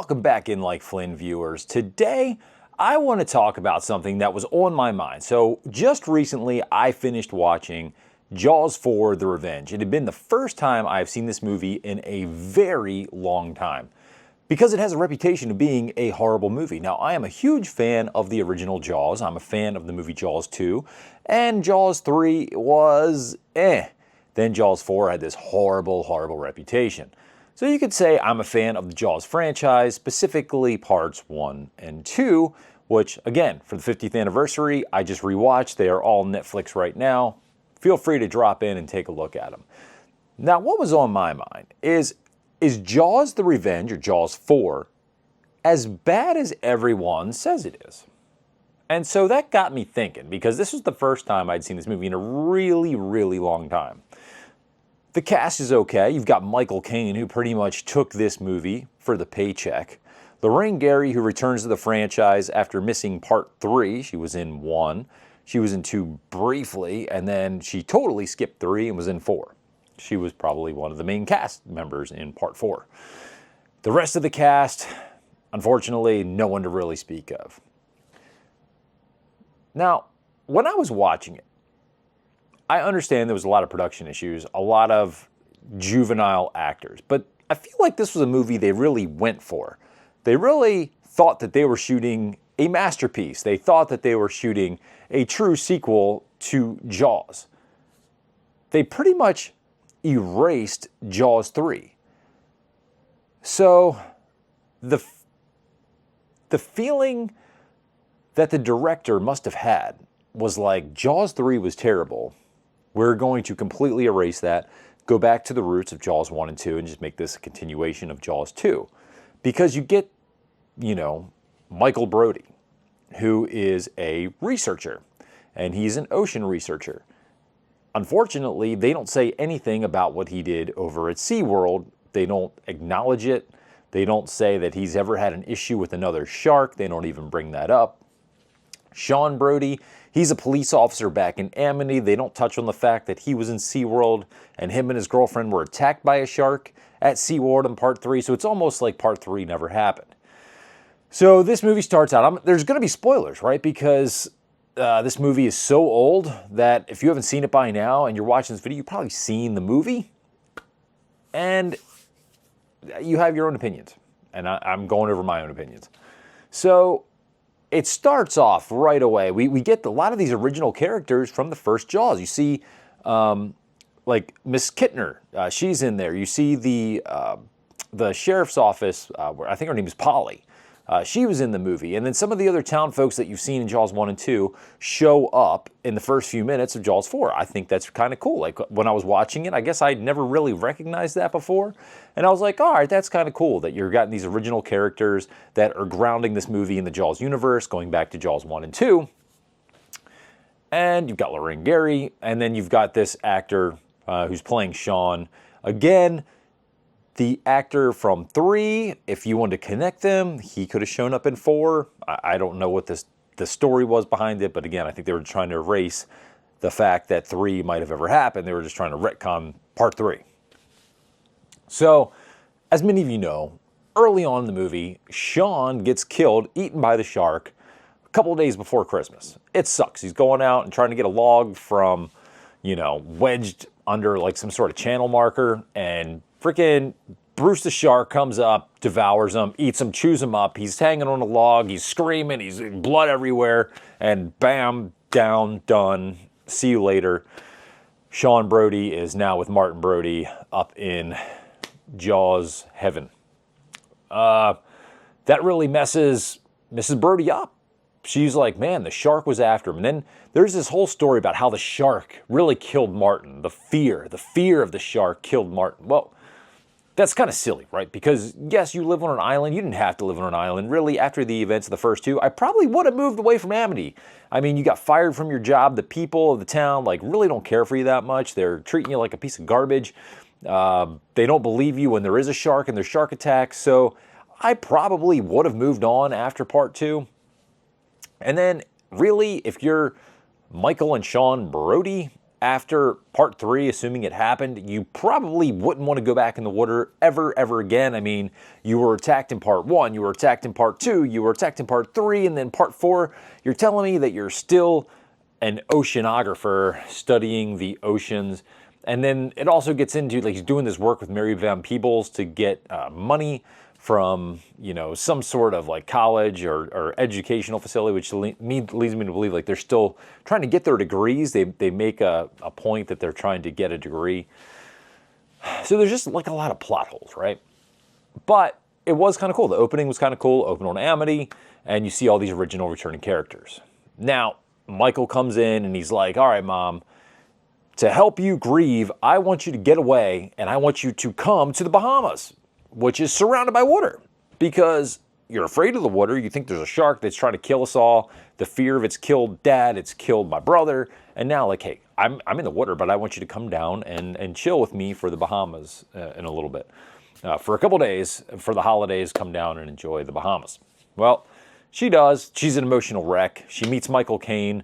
Welcome back in Like Flynn viewers. Today, I want to talk about something that was on my mind. So just recently, I finished watching Jaws 4: The Revenge. It had been the first time I've seen this movie in a very long time, because it has a reputation of being a horrible movie. Now, I am a huge fan of the original Jaws. I'm a fan of the movie Jaws 2, and Jaws 3 was Then Jaws 4 had this horrible, horrible reputation. So you could say I'm a fan of the Jaws franchise, specifically parts 1 and 2, which, again, for the 50th anniversary, I just rewatched. They are all Netflix right now. Feel free to drop in and take a look at them. Now, what was on my mind is Jaws the Revenge, or Jaws 4, as bad as everyone says it is? And so that got me thinking, because this was the first time I'd seen this movie in a really, really long time. The cast is okay. You've got Michael Caine, who pretty much took this movie for the paycheck. Lorraine Gary, who returns to the franchise after missing part 3. She was in 1. She was in 2 briefly, and then she totally skipped 3 and was in 4. She was probably one of the main cast members in part 4. The rest of the cast, unfortunately, no one to really speak of. Now, when I was watching it, I understand there was a lot of production issues, a lot of juvenile actors, but I feel like this was a movie they really went for. They really thought that they were shooting a masterpiece. They thought that they were shooting a true sequel to Jaws. They pretty much erased Jaws 3. So the feeling that the director must have had was like, Jaws 3 was terrible. We're going to completely erase that, go back to the roots of Jaws 1 and 2, and just make this a continuation of Jaws 2. Because you get, Michael Brody, who is a researcher, and he's an ocean researcher. Unfortunately, they don't say anything about what he did over at SeaWorld. They don't acknowledge it. They don't say that he's ever had an issue with another shark. They don't even bring that up. Sean Brody, he's a police officer back in Amity. They don't touch on the fact that he was in SeaWorld and him and his girlfriend were attacked by a shark at SeaWorld in part 3. So it's almost like part 3 never happened. So this movie starts out, there's going to be spoilers, right? Because this movie is so old that if you haven't seen it by now and you're watching this video, you've probably seen the movie. And you have your own opinions. And I'm going over my own opinions. So it starts off right away. We get a lot of these original characters from the first Jaws. You see, like Miss Kittner, she's in there. You see the sheriff's office, where I think her name is Polly. She was in the movie. And then some of the other town folks that you've seen in Jaws 1 and 2 show up in the first few minutes of Jaws 4. I think that's kind of cool. Like when I was watching it, I guess I'd never really recognized that before. And I was like, all right, that's kind of cool that you've got these original characters that are grounding this movie in the Jaws universe, going back to Jaws 1 and 2. And you've got Lorraine Gary, and then you've got this actor who's playing Sean. Again, the actor from 3, if you wanted to connect them, he could have shown up in 4. I don't know what the story was behind it, but again, I think they were trying to erase the fact that 3 might have ever happened. They were just trying to retcon part 3. So, as many of you know, early on in the movie, Sean gets killed, eaten by the shark, a couple of days before Christmas. It sucks. He's going out and trying to get a log from, wedged under like some sort of channel marker, and freaking Bruce the shark comes up, devours him, eats him, chews him up. He's hanging on a log. He's screaming. He's blood everywhere. And bam, down, done. See you later. Sean Brody is now with Martin Brody up in Jaws heaven. That really messes Mrs. Brody up. She's like, man, the shark was after him. And then there's this whole story about how the shark really killed Martin. The fear of the shark killed Martin. Well, that's kind of silly, right? Because yes, you live on an island. You didn't have to live on an island. Really, after the events of the first 2, I probably would have moved away from Amity. I mean, you got fired from your job. The people of the town, really don't care for you that much. They're treating you like a piece of garbage. They don't believe you when there is a shark and there's shark attacks. So I probably would have moved on after part 2. And then, really, if you're Michael and Sean Brody, after part 3, assuming it happened, you probably wouldn't want to go back in the water ever again. I mean, you were attacked in part 1, you were attacked in part 2, you were attacked in part 3, and then part 4. You're telling me that you're still an oceanographer studying the oceans. And then it also gets into, like, he's doing this work with Mary Van Peebles to get money from, you know, some sort of like college or educational facility, which leads me to believe like they're still trying to get their degrees. They make a point that they're trying to get a degree. So there's just like a lot of plot holes, right? But it was kind of cool. The opening was kind of cool. Open on Amity, and you see all these original returning characters. Now, Michael comes in and he's like, all right, Mom, to help you grieve, I want you to get away and I want you to come to the Bahamas, which is surrounded by water, because you're afraid of the water. You think there's a shark that's trying to kill us all. The fear of it's killed Dad, it's killed my brother. And now, like, hey, I'm in the water, but I want you to come down and chill with me for the Bahamas in a little bit. For a couple days, for the holidays, come down and enjoy the Bahamas. Well, she does. She's an emotional wreck. She meets Michael Caine.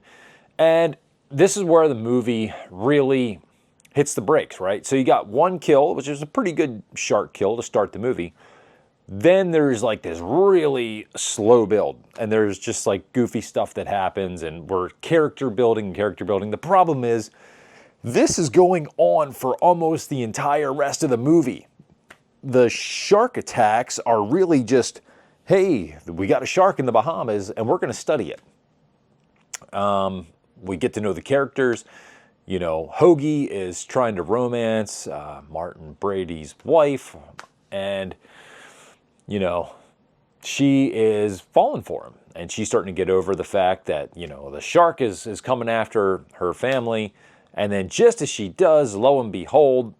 And this is where the movie really hits the brakes, right? So you got one kill, which is a pretty good shark kill to start the movie. Then there's like this really slow build, and there's just like goofy stuff that happens, and we're character building. The problem is, this is going on for almost the entire rest of the movie. The shark attacks are really just, hey, we got a shark in the Bahamas, and we're going to study it. We get to know the characters. You know, Hoagie is trying to romance Martin Brady's wife, and, you know, she is falling for him. And she's starting to get over the fact that, you know, the shark is coming after her family. And then just as she does, lo and behold,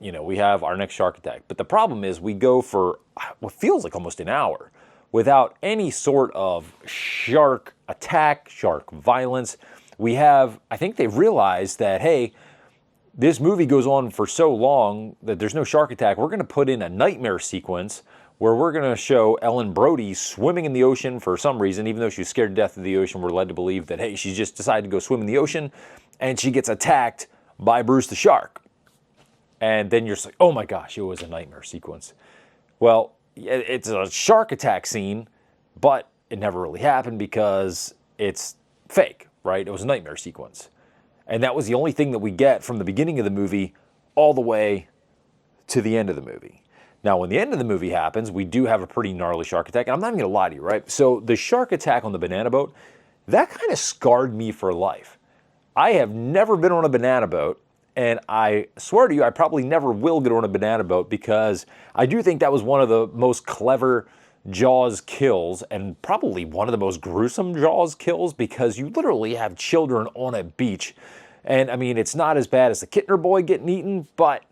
you know, we have our next shark attack. But the problem is we go for what feels like almost an hour without any sort of shark attack, shark violence. We have, I think they've realized that, hey, this movie goes on for so long that there's no shark attack. We're going to put in a nightmare sequence where we're going to show Ellen Brody swimming in the ocean for some reason. Even though she was scared to death of the ocean, we're led to believe that, hey, she just decided to go swim in the ocean, and she gets attacked by Bruce the Shark. And then you're just like, oh my gosh, it was a nightmare sequence. Well, it's a shark attack scene, but it never really happened because it's fake, right? It was a nightmare sequence. And that was the only thing that we get from the beginning of the movie all the way to the end of the movie. Now, when the end of the movie happens, we do have a pretty gnarly shark attack. And I'm not even going to lie to you, right? So the shark attack on the banana boat, that kind of scarred me for life. I have never been on a banana boat. And I swear to you, I probably never will get on a banana boat, because I do think that was one of the most clever Jaws kills, and probably one of the most gruesome Jaws kills, because you literally have children on a beach. And I mean, it's not as bad as the Kittner boy getting eaten, but,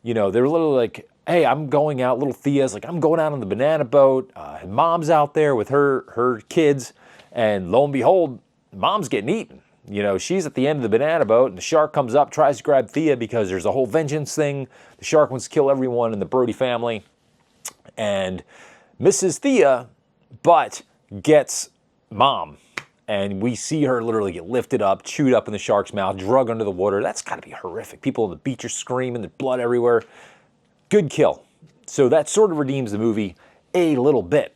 you know, they're literally like, hey, I'm going out, little Thea's like, I'm going out on the banana boat, and Mom's out there with her kids, and lo and behold, Mom's getting eaten. You know, she's at the end of the banana boat, and the shark comes up, tries to grab Thea because there's a whole vengeance thing. The shark wants to kill everyone in the Brody family, and misses Thea, but gets Mom. And we see her literally get lifted up, chewed up in the shark's mouth, drug under the water. That's got to be horrific. People on the beach are screaming, there's blood everywhere. Good kill. So that sort of redeems the movie a little bit.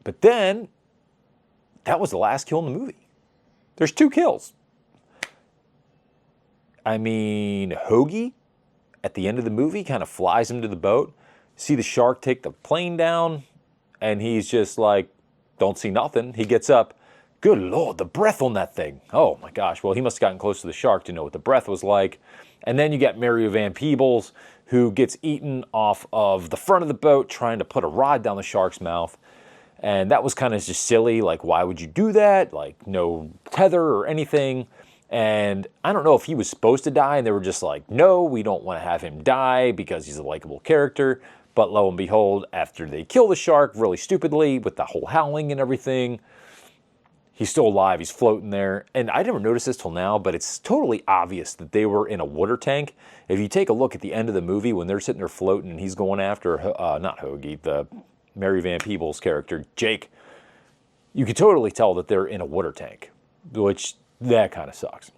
But then, that was the last kill in the movie. There's 2 kills. I mean, Hoagie, at the end of the movie, kind of flies him to the boat. See the shark take the plane down, and he's just like, don't see nothing. He gets up. Good Lord, the breath on that thing. Oh my gosh. Well, he must have gotten close to the shark to know what the breath was like. And then you got Mary Van Peebles, who gets eaten off of the front of the boat, trying to put a rod down the shark's mouth. And that was kind of just silly. Like, why would you do that? Like, no tether or anything. And I don't know if he was supposed to die, and they were just like, no, we don't want to have him die because he's a likable character. But lo and behold, after they kill the shark really stupidly with the whole howling and everything, he's still alive. He's floating there. And I never noticed this till now, but it's totally obvious that they were in a water tank. If you take a look at the end of the movie when they're sitting there floating and he's going after, not Hoagie, the Mary Van Peebles character, Jake, you could totally tell that they're in a water tank, which that kind of sucks.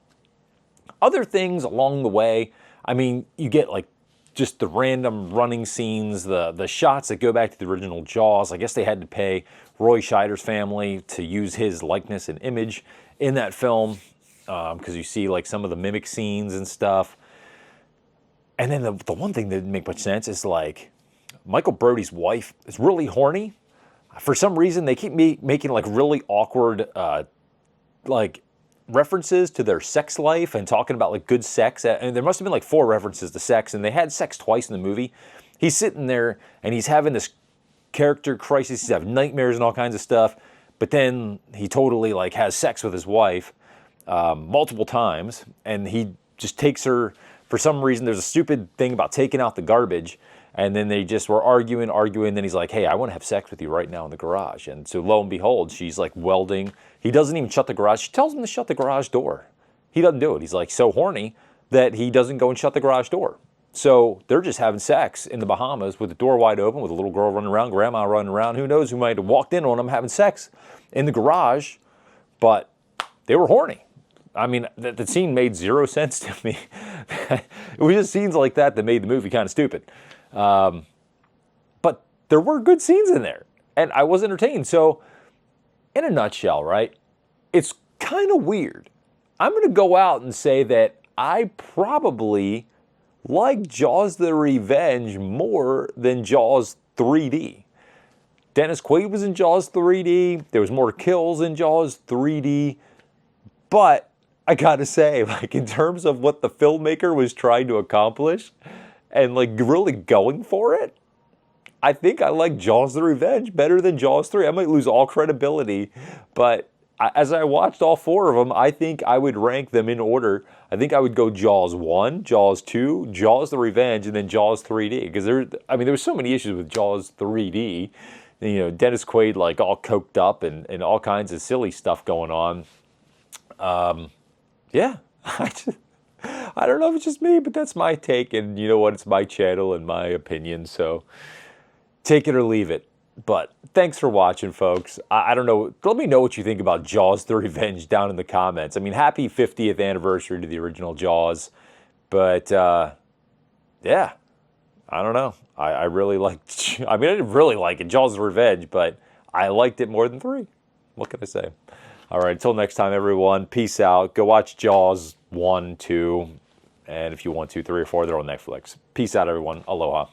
Other things along the way, I mean, you get like just the random running scenes, the shots that go back to the original Jaws. I guess they had to pay Roy Scheider's family to use his likeness and image in that film, because you see like some of the mimic scenes and stuff. And then the one thing that didn't make much sense is like Michael Brody's wife is really horny. For some reason, they keep making like really awkward like references to their sex life and talking about like good sex. And there must have been like 4 references to sex, and they had sex twice in the movie. He's sitting there and he's having this character crisis. He's having nightmares and all kinds of stuff. But then he totally like has sex with his wife multiple times, and he just takes her. For some reason, there's a stupid thing about taking out the garbage, and then they just were arguing. Then he's like, hey, I want to have sex with you right now in the garage. And so lo and behold, she's like welding. He doesn't even shut the garage. She tells him to shut the garage door. He doesn't do it. He's like so horny that he doesn't go and shut the garage door. So they're just having sex in the Bahamas with the door wide open, with a little girl running around, grandma running around. Who knows who might have walked in on them having sex in the garage, but they were horny. I mean, the scene made 0 sense to me. It was just scenes like that made the movie kind of stupid. But there were good scenes in there, and I was entertained. So, in a nutshell, right, it's kind of weird. I'm going to go out and say that I probably like Jaws the Revenge more than Jaws 3D. Dennis Quaid was in Jaws 3D. There was more kills in Jaws 3D. But I gotta say, like, in terms of what the filmmaker was trying to accomplish and like really going for it, I think I like Jaws the Revenge better than Jaws 3. I might lose all credibility, but as I watched all 4 of them, I think I would rank them in order. I think I would go Jaws 1, Jaws 2, Jaws the Revenge, and then Jaws 3D. Because there were so many issues with Jaws 3D. You know, Dennis Quaid like all coked up and all kinds of silly stuff going on. Yeah, I don't know if it's just me, but that's my take. And you know what? It's my channel and my opinion. So take it or leave it. But thanks for watching, folks. I don't know. Let me know what you think about Jaws the Revenge down in the comments. I mean, happy 50th anniversary to the original Jaws. But, yeah, I don't know. I really liked, I mean, I didn't really like it, Jaws the Revenge, but I liked it more than 3. What can I say? All right, until next time, everyone, peace out. Go watch Jaws 1, 2, and if you want 2, 3, or 4, they're on Netflix. Peace out, everyone. Aloha.